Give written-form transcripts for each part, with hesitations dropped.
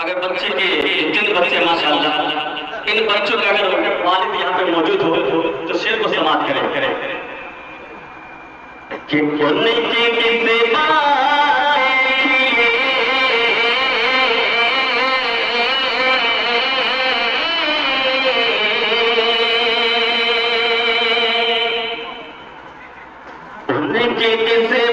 अगर बच्चे के 3 बच्चे माशाअल्लाह, इन बच्चों का अगर वालिद यहाँ पे मौजूद हो तो शेर को समाप्त करें कि उनके किसे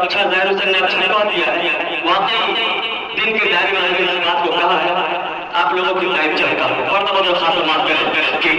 अच्छा ज़ाहिर हुसैन ने अच्छा कह दिया है। वाकई दिन के दायरे में इस बात को कहा है, आप लोगों की लाइफ चलता है और तो बदल खास माफ करें कि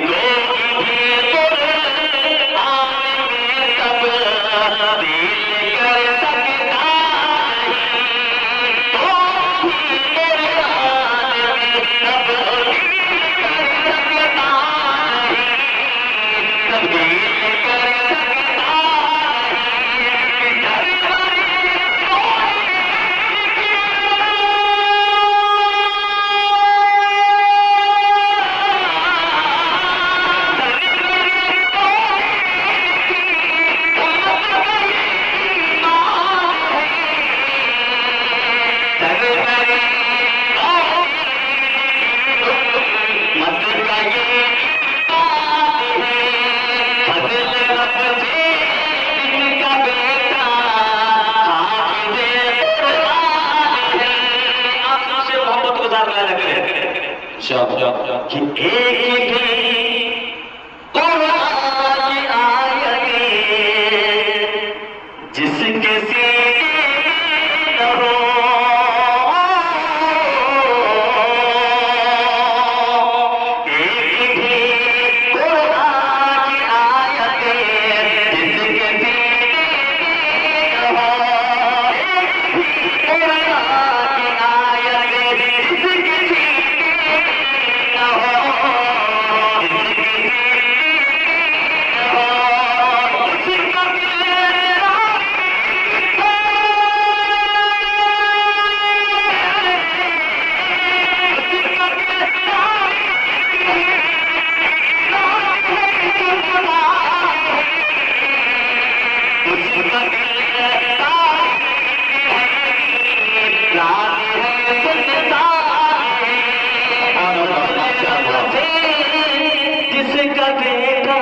जिसका बेटा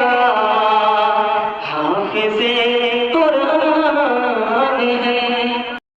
हाफिज़